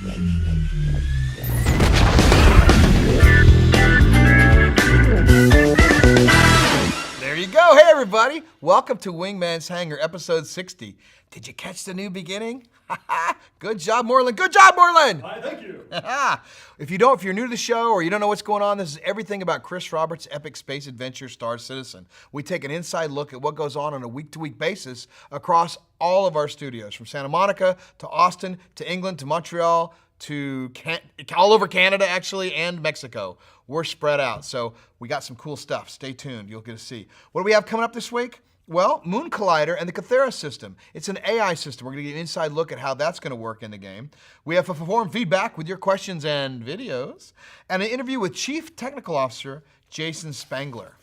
There you go. Hey, everybody. Welcome to Wingman's Hangar, episode 60. Did you catch the new beginning? Good job, Morlan. Good job, Morlan. Hi, thank you. If you're new to the show or you don't know what's going on, this is everything about Chris Roberts' epic space adventure Star Citizen. We take an inside look at what goes on a week-to-week basis across all of our studios, from Santa Monica to Austin to England to Montreal to all over Canada, actually, and Mexico. We're spread out, so we got some cool stuff. Stay tuned. You'll get to see. What do we have coming up this week? Well, Moon Collider and the Cathera system. It's an AI system. We're going to get an inside look at how that's going to work in the game. We have a forum feedback with your questions and videos, and an interview with Chief Technical Officer Jason Spangler.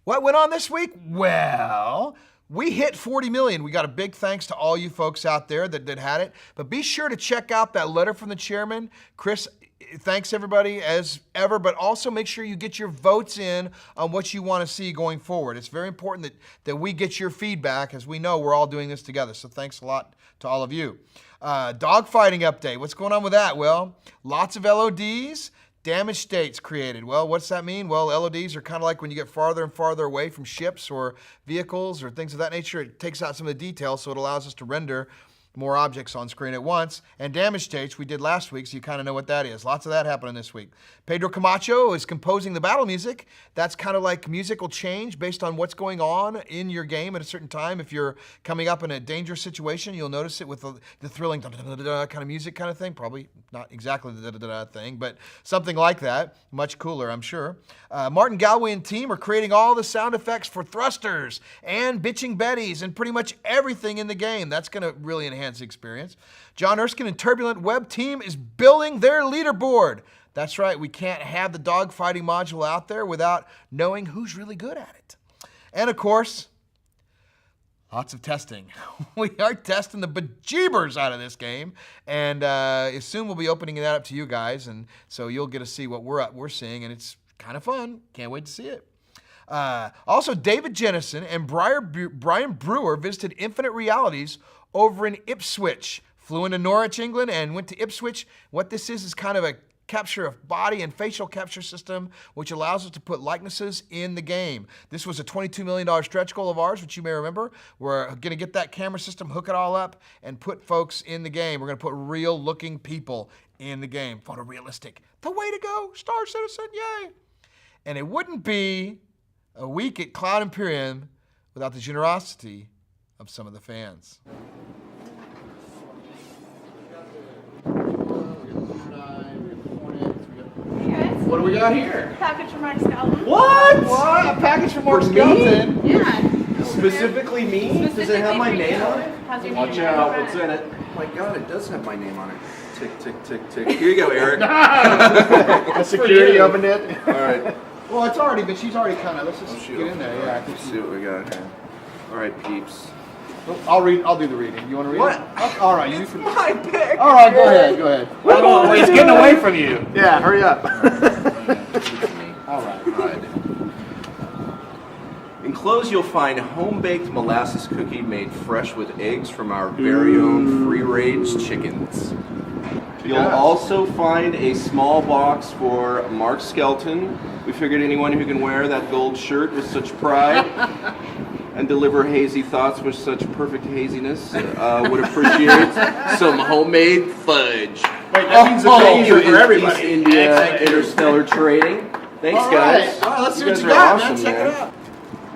What went on this week? Well, we hit 40 million. We got a big thanks to all you folks out there that had it. But be sure to check out that letter from the chairman. Chris, thanks everybody as ever, but also make sure you get your votes in on what you want to see going forward. It's very important that we get your feedback, as we know we're all doing this together. So thanks a lot to all of you. Dogfighting update. What's going on with that? Well, lots of LODs. Damage states created. Well, what's that mean? Well, LODs are kind of like when you get farther and farther away from ships or vehicles or things of that nature. It takes out some of the details, so it allows us to render more objects on screen at once. And damage states we did last week, so you kind of know what that is. Lots of that happening this week. Pedro Camacho is composing the battle music. That's kind of like music will change based on what's going on in your game at a certain time. If you're coming up in a dangerous situation, you'll notice it with the thrilling kind of music kind of thing. Probably not exactly the thing, but something like that. Much cooler, I'm sure. Martin Galway and team are creating all the sound effects for thrusters and bitching Bettys and pretty much everything in the game. That's going to really enhance the experience. John Erskine and Turbulent Web team is building their leaderboard. That's right, we can't have the dogfighting module out there without knowing who's really good at it. And of course, lots of testing. We are testing the bejeebers out of this game, and soon we'll be opening that up to you guys, and so you'll get to see what we're seeing, and it's kind of fun. Can't wait to see it. Also, David Jennison and Brian Brewer visited Infinite Realities over in Ipswich. Flew into Norwich, England, and went to Ipswich. What this is kind of a capture of body and facial capture system, which allows us to put likenesses in the game. This was a $22 million stretch goal of ours, which you may remember. We're going to get that camera system, hook it all up, and put folks in the game. We're going to put real-looking people in the game. Photorealistic. The way to go. Star Citizen, yay! And it wouldn't be a week at Cloud Imperium without the generosity of some of the fans. What do we got here? Package from Mark Sheldon. What? A package from Mark Sheldon? Yeah. Specifically me? Does it have my name on it? How's your Watch name? out, what's in it? Oh my god, it does have my name on it. Tick, tick, tick, tick. Here you go, Eric. A security opened it. Alright. Well, it's already, but she's already kind of, let's just shoot. get in there. Yeah, I think Let's see what we got here. Alright, peeps. I'll do the reading. You want to read What? it? All right, you can. My pick! All right, go ahead. Oh, he's getting away from you. Yeah, hurry up. All right. Enclosed, you'll find home-baked molasses cookie made fresh with eggs from our very own free-range chickens. You'll also find a small box for Mark Skelton. We figured anyone who can wear that gold shirt with such pride and deliver hazy thoughts with such perfect haziness would appreciate some homemade fudge. Wait, that means a Thank you, for everybody. East India Interstellar Trading. Thanks, All guys. right, let's see what guys you are got, awesome, man. Check it out.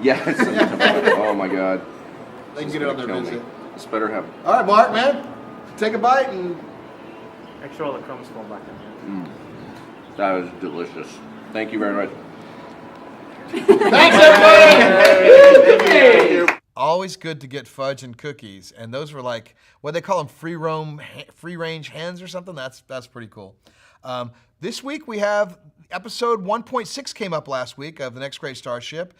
Yes. Oh my God. They can get it on their Kill visit. me. This better have. All right, Mark, man, take a bite and. Make sure all the crumbs fall back in here. That was delicious. Thank you very much. Thanks, everybody. Thank you. Always good to get fudge and cookies, and those were like what they call them, free range hens or something. That's pretty cool. This week we have episode 1.6 came up last week of The Next Great Starship.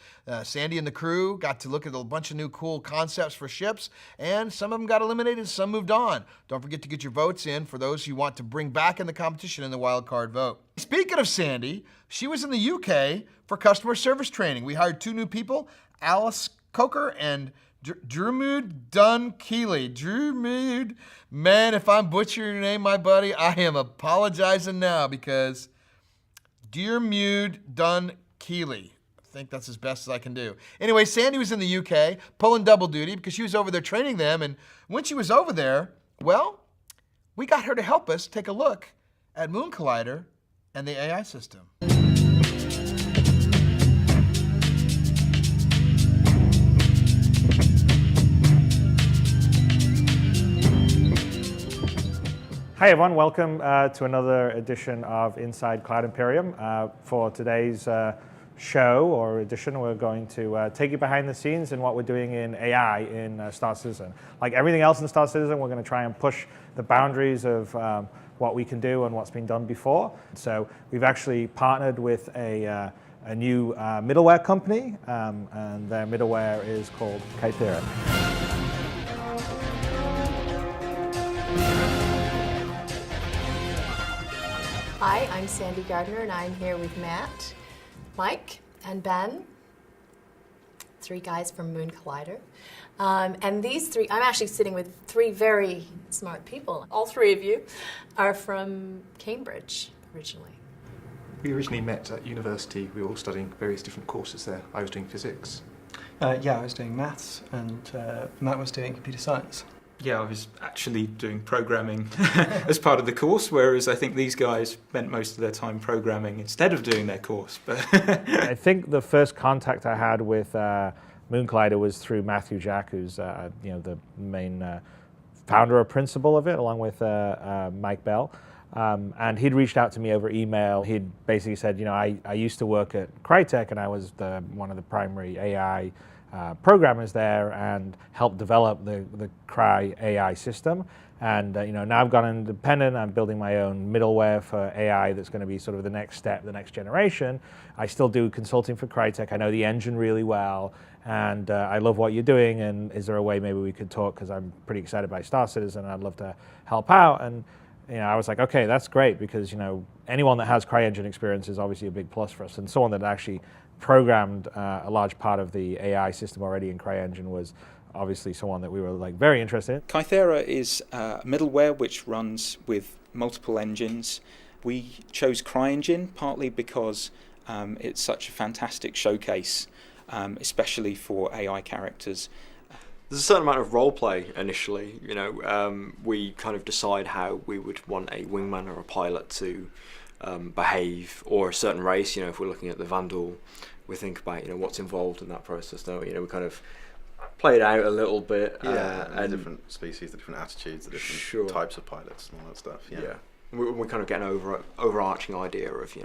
Sandi and the crew got to look at a bunch of new cool concepts for ships, and some of them got eliminated, some moved on. Don't forget to get your votes in for those you want to bring back in the competition in the wild card vote. Speaking of Sandi, she was in the UK for customer service training. We hired 2 new people, Alice Coker and Drumud Dun Keeley. Drumud. Man, if I'm butchering your name, my buddy, I am apologizing now because Drumud Dun Keeley. I think that's as best as I can do. Anyway, Sandi was in the UK pulling double duty because she was over there training them. And when she was over there, well, we got her to help us take a look at Moon Collider and the AI system. Hi everyone, welcome to another edition of Inside Cloud Imperium. For today's show or edition, we're going to take you behind the scenes in what we're doing in AI in Star Citizen. Like everything else in Star Citizen, we're going to try and push the boundaries of what we can do and what's been done before. So we've actually partnered with a new middleware company, and their middleware is called Kythera. Hi, I'm Sandi Gardiner, and I'm here with Matt, Mike, and Ben. 3 guys from Moon Collider. And these 3, I'm actually sitting with 3 very smart people. All 3 of you are from Cambridge originally. We originally met at university. We were all studying various different courses there. I was doing physics. Yeah, I was doing maths, and Matt was doing computer science. Yeah, I was actually doing programming as part of the course, whereas I think these guys spent most of their time programming instead of doing their course. But I think the first contact I had with Moon Collider was through Matthew Jack, who's the main founder or principal of it, along with Mike Bell. And he'd reached out to me over email. He'd basically said, I used to work at Crytek, and I was one of the primary AI programmers there and helped develop the Cry AI system. And now I've gone independent. I'm building my own middleware for AI that's going to be sort of the next step, the next generation. I still do consulting for Crytek. I know the engine really well, and I love what you're doing. And is there a way maybe we could talk? Because I'm pretty excited by Star Citizen. I'd love to help out. And I was like, okay, that's great, because anyone that has CryEngine experience is obviously a big plus for us. And someone that actually programmed a large part of the AI system already in CryEngine was obviously someone that we were very interested in. Kythera is a middleware which runs with multiple engines. We chose CryEngine partly because it's such a fantastic showcase, especially for AI characters. There's a certain amount of role play initially. We kind of decide how we would want a wingman or a pilot to behave, or a certain race. If we're looking at the Vandal, we think about what's involved in that process. Don't we? We kind of play it out a little bit. And different species, the different attitudes, the different types of pilots, and all that stuff. Yeah. We kind of get an overarching idea of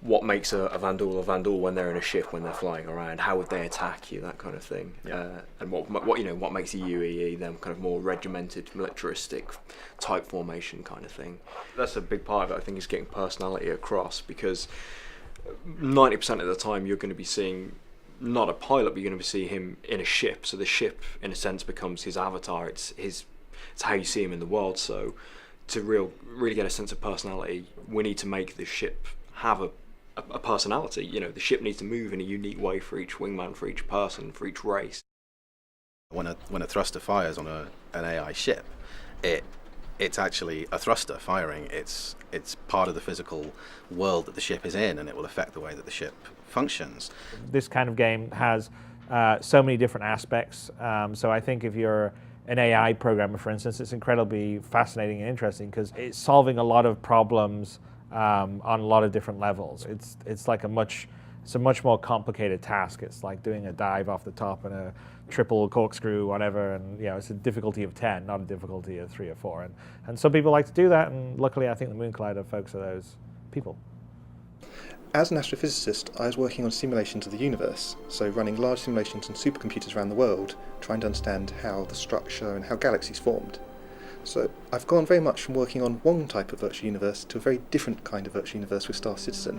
what makes a Vandal when they're in a ship, when they're flying around. How would they attack you? That kind of thing. Yeah. And what makes a UEE, them kind of more regimented, militaristic type formation kind of thing. That's a big part of it. I think is getting personality across, because 90% of the time you're going to be seeing not a pilot, but you're going to see him in a ship. So the ship, in a sense, becomes his avatar. It's how you see him in the world. So to really get a sense of personality, we need to make the ship have a personality. The ship needs to move in a unique way for each wingman, for each person, for each race. When a thruster fires on an AI ship, it's actually a thruster firing. It's part of the physical world that the ship is in, and it will affect the way that the ship functions. This kind of game has so many different aspects. So I think if you're an AI programmer, for instance, it's incredibly fascinating and interesting because it's solving a lot of problems on a lot of different levels. It's like a much more complicated task. It's like doing a dive off the top and a triple corkscrew, whatever, and it's a difficulty of 10, not a difficulty of 3 or 4. And some people like to do that, and luckily I think the Moon Collider folks are those people. As an astrophysicist, I was working on simulations of the universe, so running large simulations on supercomputers around the world, trying to understand how the structure and how galaxies formed. So I've gone very much from working on one type of virtual universe to a very different kind of virtual universe with Star Citizen.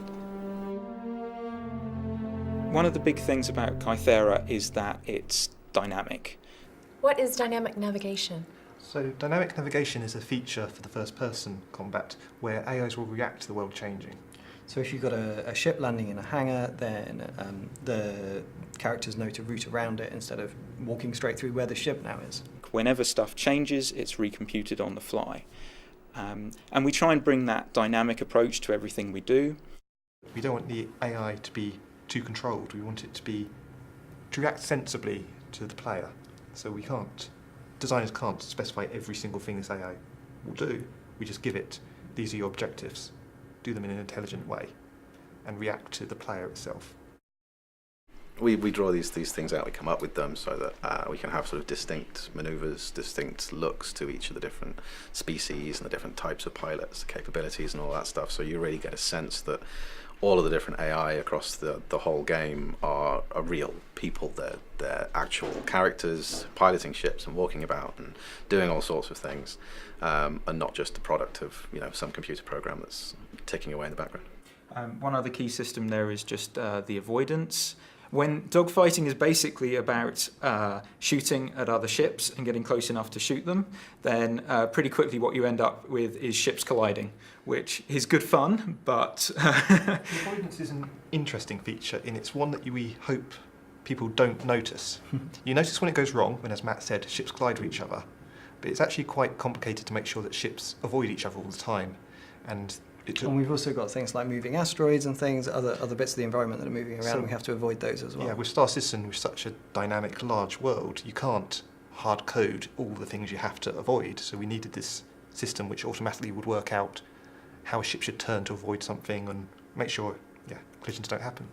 One of the big things about Kythera is that it's dynamic. What is dynamic navigation? So dynamic navigation is a feature for the first-person combat where AIs will react to the world changing. So if you've got a ship landing in a hangar, then the characters know to route around it instead of walking straight through where the ship now is. Whenever stuff changes, it's recomputed on the fly. And we try and bring that dynamic approach to everything we do. We don't want the AI to be too controlled. We want it to react sensibly to the player. So designers can't specify every single thing this AI will do. We just give it, these are your objectives. Do them in an intelligent way and react to the player itself. We draw these things out, we come up with them so that we can have sort of distinct maneuvers, distinct looks to each of the different species and the different types of pilots, the capabilities and all that stuff. So you really get a sense that all of the different AI across the whole game are real people. They're actual characters piloting ships and walking about and doing all sorts of things, and not just the product of some computer program that's ticking away in the background. One other key system there is just the avoidance. When dogfighting is basically about shooting at other ships and getting close enough to shoot them, then pretty quickly what you end up with is ships colliding, which is good fun, but... Avoidance is an interesting feature, and it's one that we hope people don't notice. You notice when it goes wrong, when, as Matt said, ships collide with each other, but it's actually quite complicated to make sure that ships avoid each other all the time. And we've also got things like moving asteroids and things, other bits of the environment that are moving around, and we have to avoid those as well. Yeah, with Star Citizen, with such a dynamic, large world, you can't hard code all the things you have to avoid. So we needed this system which automatically would work out how a ship should turn to avoid something and make sure collisions don't happen.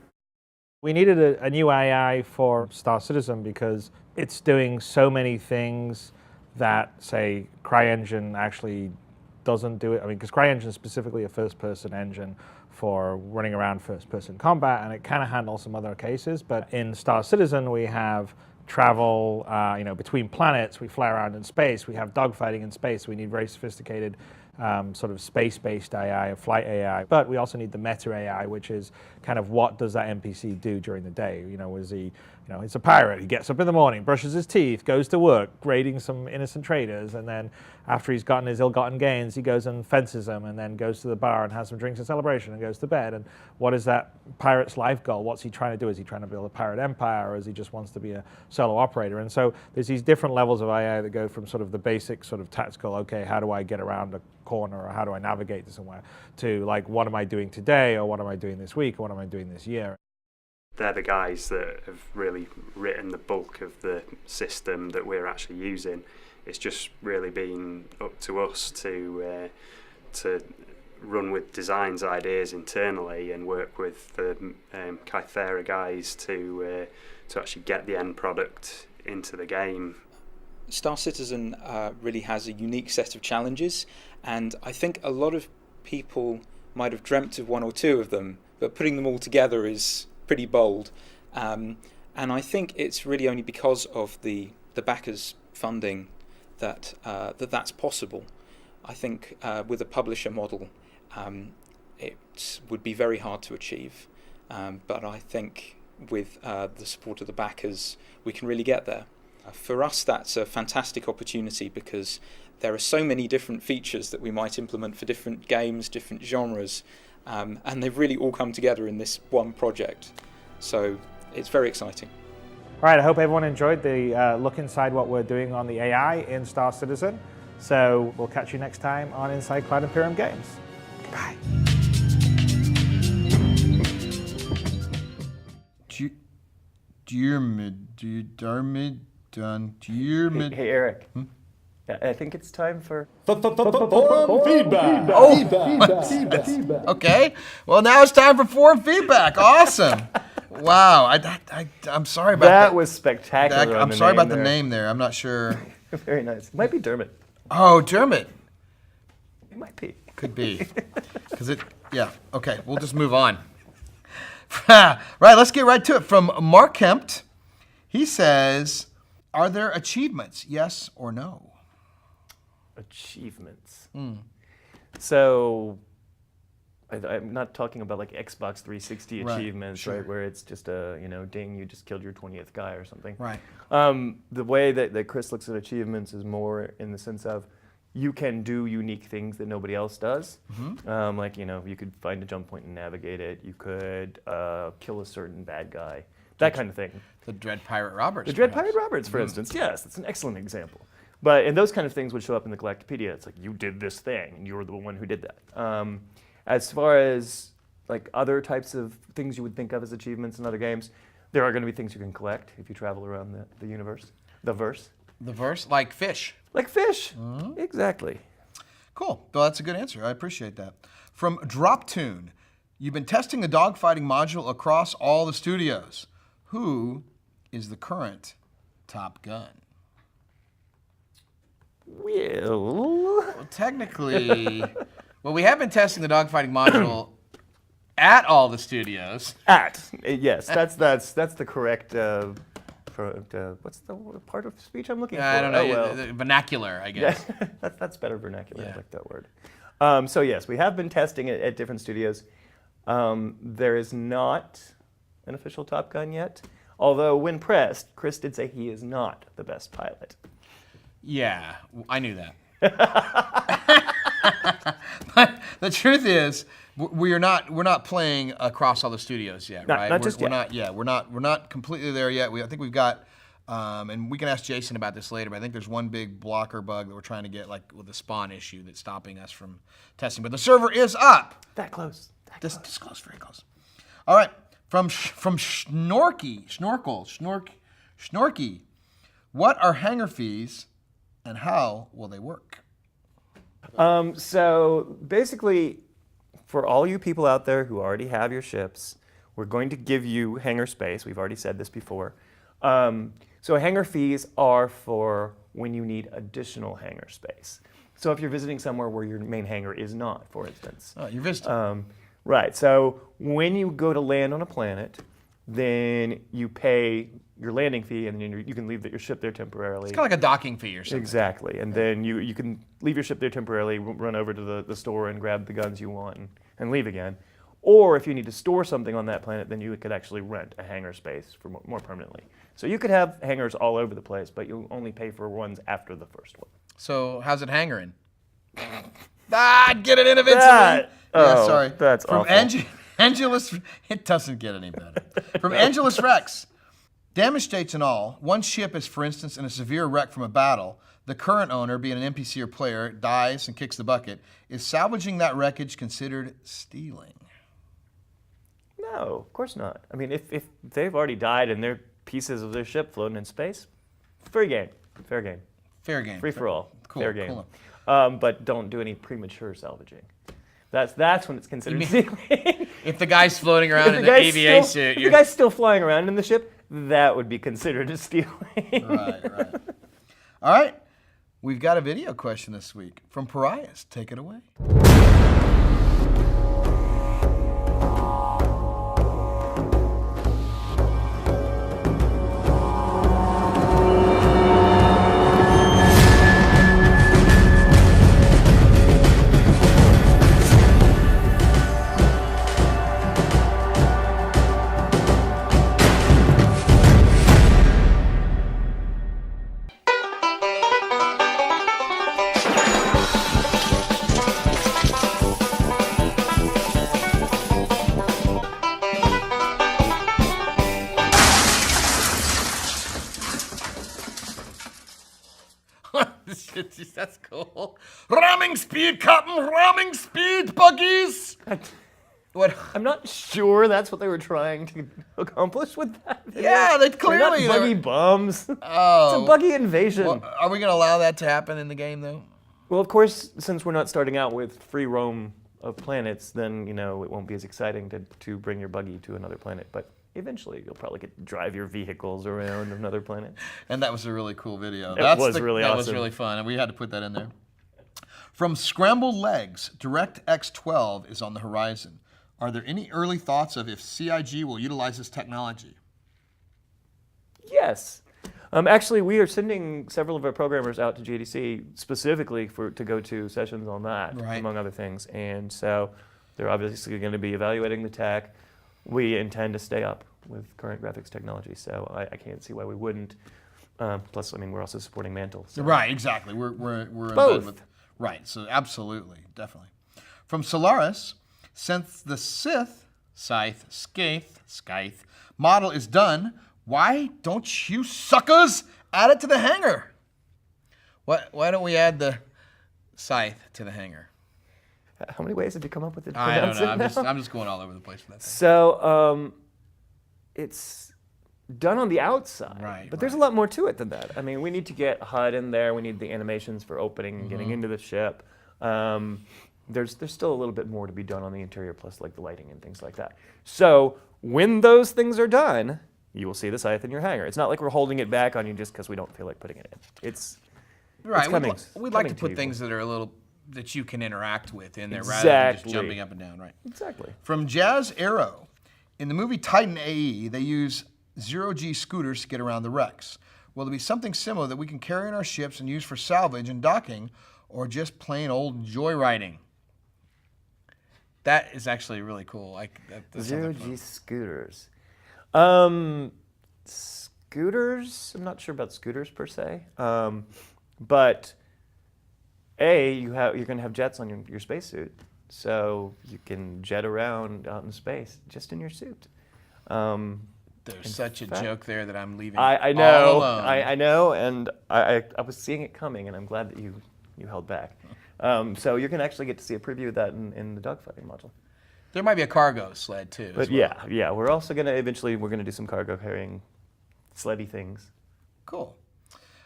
We needed a new AI for Star Citizen because it's doing so many things that, say, CryEngine actually doesn't do it. I mean, because CryEngine is specifically a first-person engine for running around first-person combat, and it kind of handles some other cases. But in Star Citizen, we have travel, between planets. We fly around in space. We have dogfighting in space. We need very sophisticated sort of space-based AI, flight AI. But we also need the meta AI, which is kind of what does that NPC do during the day? Is he, he's a pirate. He gets up in the morning, brushes his teeth, goes to work, raiding some innocent traders, and then after he's gotten his ill-gotten gains, he goes and fences them, and then goes to the bar and has some drinks and celebration and goes to bed. And what is that pirate's life goal? What's he trying to do? Is he trying to build a pirate empire, or is he just wants to be a solo operator? And so there's these different levels of AI that go from sort of the basic sort of tactical, okay, how do I get around a corner, or how do I navigate to somewhere, to like, what am I doing today, or what am I doing this week, or what am I doing this year? They're the guys that have really written the bulk of the system that we're actually using. It's just really been up to us to run with designs ideas internally and work with the Kythera guys to actually get the end product into the game. Star Citizen really has a unique set of challenges, and I think a lot of people might have dreamt of one or two of them, but putting them all together is pretty bold. And I think it's really only because of the backers' funding that's possible. I think with a publisher model, it would be very hard to achieve. But I think with the support of the backers, we can really get there. For us, that's a fantastic opportunity because there are so many different features that we might implement for different games, different genres, and they've really all come together in this one project. So it's very exciting. All right, I hope everyone enjoyed the look inside what we're doing on the AI in Star Citizen. So we'll catch you next time on Inside Cloud Imperium Games. Goodbye. Hey, Eric. I think it's time for forum feedback. Feedback. Okay. Well, now it's time for forum feedback. Awesome. Wow. I'm sorry about that. That was spectacular. I'm sorry about the name there. I'm not sure. Very nice. It might be Dermot. Oh, Dermot. It might be. Could be. Yeah. Okay. We'll just move on. Right. Let's get right to it. From Mark Kempt. He says, are there achievements? Yes or no? Achievements. So I'm not talking about like Xbox 360 achievements, sure. Right? Where it's just a, ding, you just killed your 20th guy or something. Right. The way that Chris looks at achievements is more in the sense of you can do unique things that nobody else does. Like, you could find a jump point and navigate it. You could kill a certain bad guy. That kind of thing. The Dread Pirate Roberts. The Dread Pirate Roberts, for instance. Yes, that's an excellent example. And those kind of things would show up in the Galactopedia. It's like, you did this thing, and you were the one who did that. As far as like other types of things you would think of as achievements in other games, there are going to be things you can collect if you travel around the universe. The verse. The verse? Like fish. Like fish. Exactly. Cool. Well, that's a good answer. I appreciate that. From DropTune, you've been testing the dogfighting module across all the studios. Who is the current Top Gun? Well, technically, well, we have been testing the dogfighting module at all the studios. Yes, that's the correct. What's the part of speech I'm looking for? I don't know. The vernacular, I guess. That's better vernacular. Yeah. I like that word. So yes, we have been testing it at different studios. There is not an official Top Gun yet. Although when pressed, Chris did say he is not the best pilot. Yeah, I knew that. But the truth is, we're not playing across all the studios yet, right? Not just yet. We're not completely there yet. I think we've got, and we can ask Jason about this later. But I think there's one big blocker bug that we're trying to get, like with the spawn issue, that's stopping us from testing. But the server is up. That close. This close, very close. All right, from Snorky, what are hangar fees, and how will they work? So basically, for all you people out there who already have your ships, we're going to give you hangar space. We've already said this before. So hangar fees are for when you need additional hangar space. So if you're visiting somewhere where your main hangar is not, for instance. Oh, you're visiting. Right. So when you go to land on a planet, then you pay your landing fee, and then you can leave your ship there temporarily. It's kind of like a docking fee or something. Exactly. And then you can leave your ship there temporarily, run over to the store and grab the guns you want and leave again. Or if you need to store something on that planet, then you could actually rent a hangar space for more permanently. So you could have hangars all over the place, but you'll only pay for ones after the first one. So how's it hangaring? Get it individually. Oh, sorry. That's from awful. Angelus, it doesn't get any better. From Angelus Rex, damage states and all, one ship is, for instance, in a severe wreck from a battle. The current owner, being an NPC or player, dies and kicks the bucket. Is salvaging that wreckage considered stealing? No, of course not. I mean, if they've already died and they're pieces of their ship floating in space, free game, fair game. Fair game. Free for all. Cool, fair game. Cool. But don't do any premature salvaging. That's when it's considered stealing. If the guy's floating around in the EVA suit. If the guy's still flying around in the ship, that would be considered as stealing. Right. All right. We've got a video question this week from Pariahs. Take it away. That's cool. Ramming speed, Captain. Ramming speed, buggies. What? I'm not sure that's what they were trying to accomplish with that video. Yeah, they clearly. They're not buggy bums. Oh. It's a buggy invasion. Well, are we going to allow that to happen in the game, though? Well, of course, since we're not starting out with free roam of planets, then it won't be as exciting to bring your buggy to another planet. But eventually, you'll probably get to drive your vehicles around another planet. And that was a really cool video. That was awesome. Really fun, and we had to put that in there. From Scrambled Legs, DirectX 12 is on the horizon. Are there any early thoughts of if CIG will utilize this technology? Yes. Actually, we are sending several of our programmers out to GDC specifically to go to sessions on that, among other things. And so they're obviously going to be evaluating the tech. We intend to stay up with current graphics technology, so I can't see why we wouldn't. Plus, I mean, we're also supporting Mantle. So. Right, exactly. We're in both. bed with Right, so absolutely, definitely. From Solaris, since the Scythe model is done, why don't you suckers add it to the hangar? Why don't we add the Scythe to the hangar? How many ways have you come up with it? I don't know. I'm just going all over the place for that thing. So it's done on the outside, right? But there's a lot more to it than that. I mean, we need to get HUD in there. We need the animations for opening and getting into the ship. There's still a little bit more to be done on the interior, plus like the lighting and things like that. So when those things are done, you will see the Scythe in your hangar. It's not like we're holding it back on you just because we don't feel like putting it in. It's right. It's coming, we'd like to put things that are a little that you can interact with in there rather than just jumping up and down, right? Exactly. From Jazz Arrow, in the movie Titan AE, they use zero-G scooters to get around the wrecks. Will there be something similar that we can carry in our ships and use for salvage and docking, or just plain old joyriding? That is actually really cool. Zero-G scooters. Scooters, I'm not sure about scooters per se, but you're going to have jets on your spacesuit, so you can jet around out in space just in your suit. There's such a joke there that I'm leaving I know, all alone. I know, and I was seeing it coming, and I'm glad that you held back. So you're going to actually get to see a preview of that in the dogfighting module. There might be a cargo sled too. But yeah, we're also going to eventually do some cargo carrying sleddy things. Cool.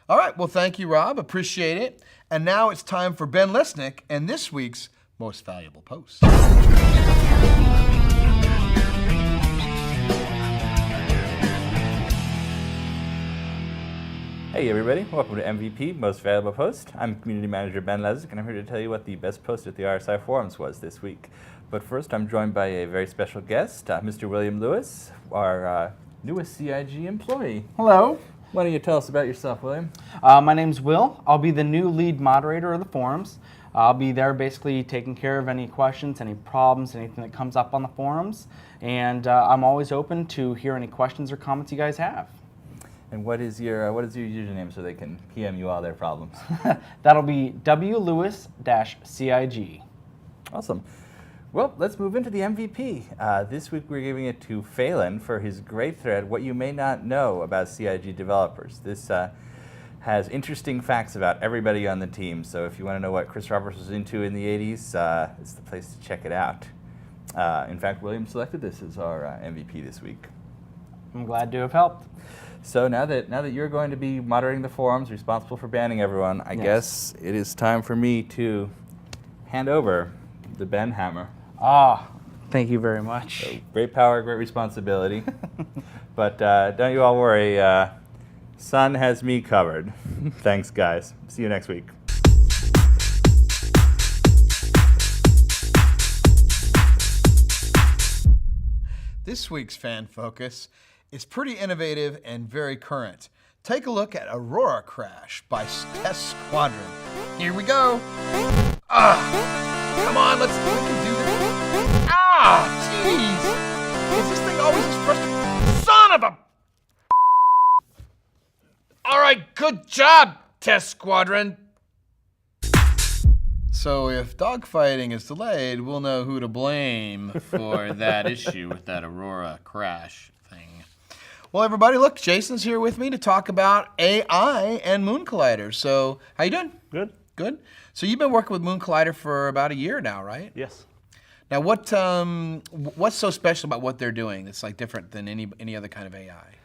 All right, well, thank you, Rob. Appreciate it. And now it's time for Ben Lesnick and this week's Most Valuable Post. Hey everybody, welcome to MVP, Most Valuable Post. I'm Community Manager Ben Lesnick, and I'm here to tell you what the best post at the RSI forums was this week. But first, I'm joined by a very special guest, Mr. William Lewis, our newest CIG employee. Hello. Why don't you tell us about yourself, William? My name's Will. I'll be the new lead moderator of the forums. I'll be there basically taking care of any questions, any problems, anything that comes up on the forums. And I'm always open to hear any questions or comments you guys have. And what is your username so they can PM you all their problems? That'll be WLewis-CIG. Awesome. Well, let's move into the MVP. This week we're giving it to Feylan for his great thread, What You May Not Know About CIG Developers. This has interesting facts about everybody on the team, so if you want to know what Chris Roberts was into in the 80s, it's the place to check it out. In fact, William selected this as our MVP this week. I'm glad to have helped. So now that you're going to be moderating the forums, responsible for banning everyone, I guess it is time for me to hand over the Ben Hammer. Thank you very much. So, great power, great responsibility. But don't you all worry, Sun has me covered. Thanks, guys. See you next week. This week's Fan Focus is pretty innovative and very current. Take a look at Aurora Crash by Test Squadron. Here we go. Come on, we can do this. Jeez. Is this thing always as frustrating? Son of a... All right, good job, Test Squadron. So if dogfighting is delayed, we'll know who to blame for that issue with that Aurora Crash thing. Well, everybody, look, Jason's here with me to talk about AI and Moon Collider. So, how you doing? Good. Good. So you've been working with Moon Collider for about a year now, right? Yes. Now, what's so special about what they're doing that's like different than any other kind of AI?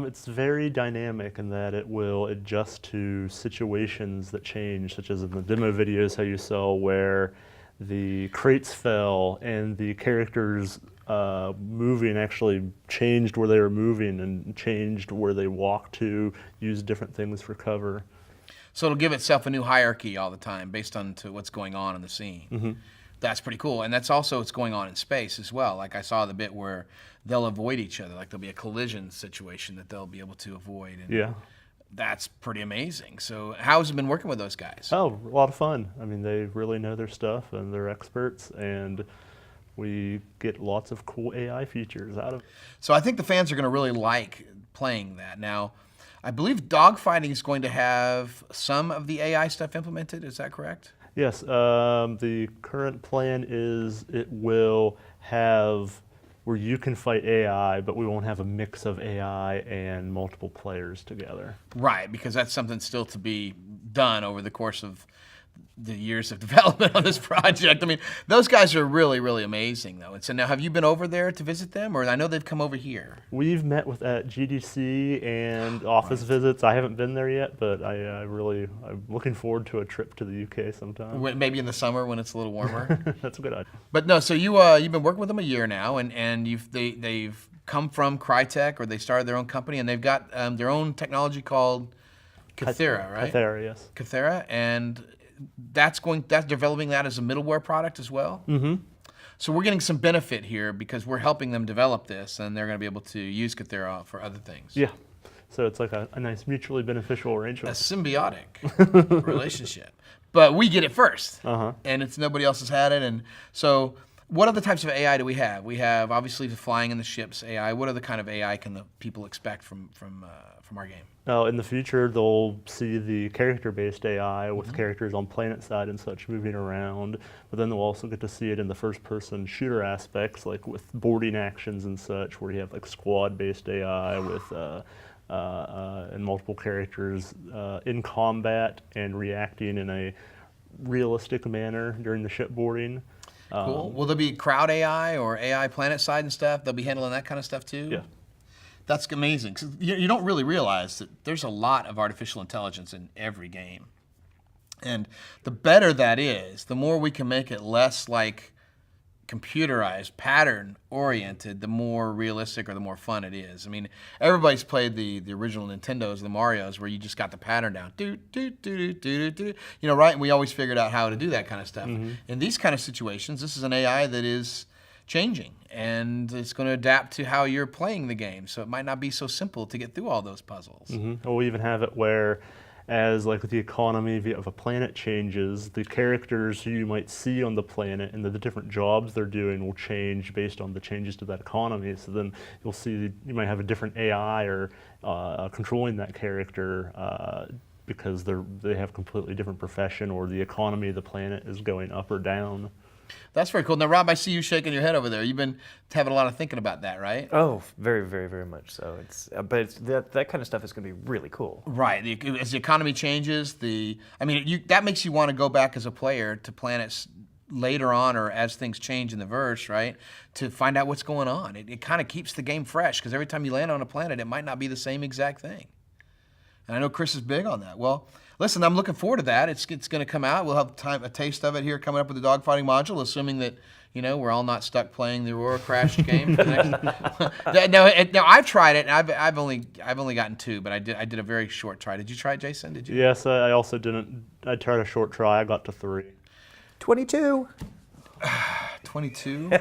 It's very dynamic in that it will adjust to situations that change, such as in the demo videos how you saw where the crates fell and the characters moving actually changed where they were moving and changed where they walked to, use different things for cover. So it'll give itself a new hierarchy all the time based on to what's going on in the scene. Mm-hmm. That's pretty cool. And that's also what's going on in space as well. Like I saw the bit where they'll avoid each other. Like there'll be a collision situation that they'll be able to avoid. And yeah. That's pretty amazing. So how has it been working with those guys? Oh, a lot of fun. I mean, they really know their stuff and they're experts, and we get lots of cool AI features out of it. So I think the fans are going to really like playing that. Now, I believe dogfighting is going to have some of the AI stuff implemented. Is that correct? Yes, the current plan is it will have where you can fight AI, but we won't have a mix of AI and multiple players together. Right, because that's something still to be done over the course of the years of development on this project. I mean, those guys are really, really amazing, though. And so now, have you been over there to visit them, or I know they've come over here? We've met at GDC and office visits. I haven't been there yet, but I'm looking forward to a trip to the UK sometime. Maybe in the summer when it's a little warmer. That's a good idea. But no, so you've been working with them a year now, and they've come from Crytek, or they started their own company, and they've got their own technology called Kythera, right? Kythera, yes. Kythera, and that's developing that as a middleware product as well. Mm-hmm. So we're getting some benefit here because we're helping them develop this, and they're going to be able to use Kythera for other things. Yeah. So it's like a nice mutually beneficial arrangement. A symbiotic relationship. But we get it first, and it's nobody else has had it. And so what other types of AI do we have? We have obviously the flying in the ships AI. What other kind of AI can the people expect from our game? Now, in the future, they'll see the character-based AI with characters on planet side and such moving around, but then they'll also get to see it in the first-person shooter aspects, like with boarding actions and such, where you have like squad-based AI with and multiple characters in combat and reacting in a realistic manner during the shipboarding. Cool. Will there be crowd AI or AI planet side and stuff? They'll be handling that kind of stuff too? Yeah. That's amazing. You don't really realize that there's a lot of artificial intelligence in every game. And the better that is, the more we can make it less like computerized, pattern-oriented, the more realistic or the more fun it is. I mean, everybody's played the original Nintendos, the Marios, where you just got the pattern down. Do, do, do, do, do, do, you know, right? And we always figured out how to do that kind of stuff. In these kind of situations, this is an AI that is changing, and it's going to adapt to how you're playing the game. So it might not be so simple to get through all those puzzles. Or we even have it where, as like the economy of a planet changes, the characters you might see on the planet and the different jobs they're doing will change based on the changes to that economy. So then you'll see you might have a different AI or controlling that character because they have a completely different profession, or the economy of the planet is going up or down. That's very cool. Now, Rob, I see you shaking your head over there. You've been having a lot of thinking about that, right? Oh, very, very, very much so. That kind of stuff is going to be really cool. Right. As the economy changes, that makes you want to go back as a player to planets later on, or as things change in the verse, right, to find out what's going on. It kind of keeps the game fresh, because every time you land on a planet, it might not be the same exact thing. And I know Chris is big on that. Well, listen, I'm looking forward to that. It's going to come out. We'll have a taste of it here coming up with the dogfighting module, assuming that we're all not stuck playing the Aurora crashed game. Now I've tried it, and I've only gotten 2, but I did a very short try. Did you try it, Jason? Did you? Yes, I also didn't. I tried a short try. I got to 3. 22. 22.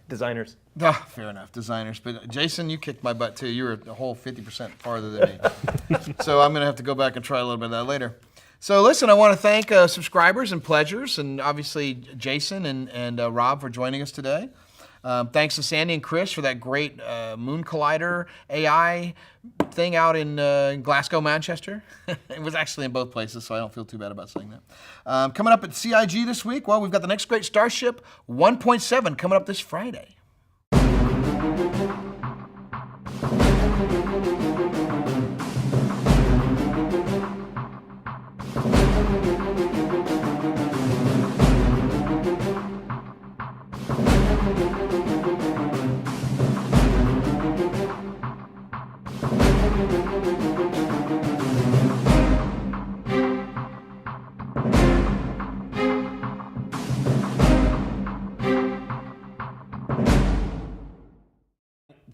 Designers. Oh, fair enough, designers. But Jason, you kicked my butt too. You were a whole 50% farther than me. So I'm going to have to go back and try a little bit of that later. So listen, I want to thank subscribers and pledgers, and obviously Jason and Rob for joining us today. Thanks to Sandi and Chris for that great Moon Collider AI thing out in Glasgow, Manchester. It was actually in both places, so I don't feel too bad about saying that. Coming up at CIG this week, well, we've got the next great Starship 1.7 coming up this Friday.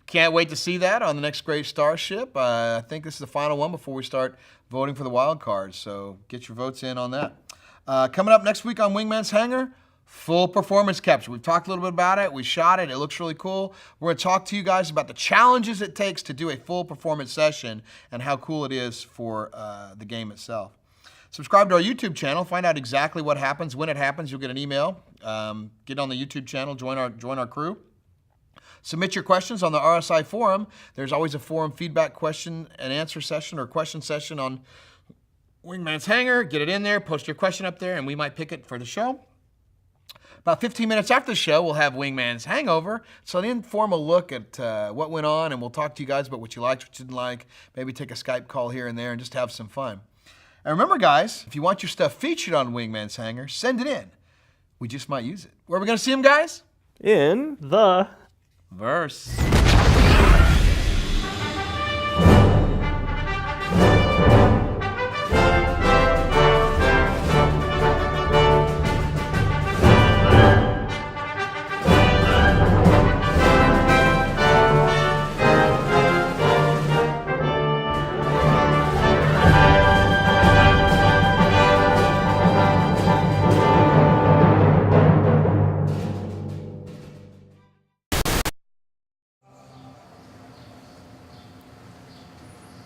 Can't wait to see that on the next great Starship. I think this is the final one before we start voting for the wild cards, so get your votes in on that. Coming up next week on Wingman's Hangar, full performance capture. We've talked a little bit about it. We shot it. It looks really cool. We're going to talk to you guys about the challenges it takes to do a full performance session and how cool it is for the game itself. Subscribe to our YouTube channel. Find out exactly what happens. When it happens, you'll get an email. Get on the YouTube channel. Join our crew. Submit your questions on the RSI forum. There's always a forum feedback question and answer session or question session on Wingman's Hangar, get it in there, post your question up there, and we might pick it for the show. About 15 minutes after the show, we'll have Wingman's Hangover. So an informal look at what went on, and we'll talk to you guys about what you liked, what you didn't like, maybe take a Skype call here and there and just have some fun. And remember, guys, if you want your stuff featured on Wingman's Hangar, send it in. We just might use it. Where are we going to see them, guys? In the verse.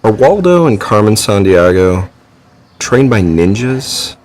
Are Waldo and Carmen Sandiego trained by ninjas?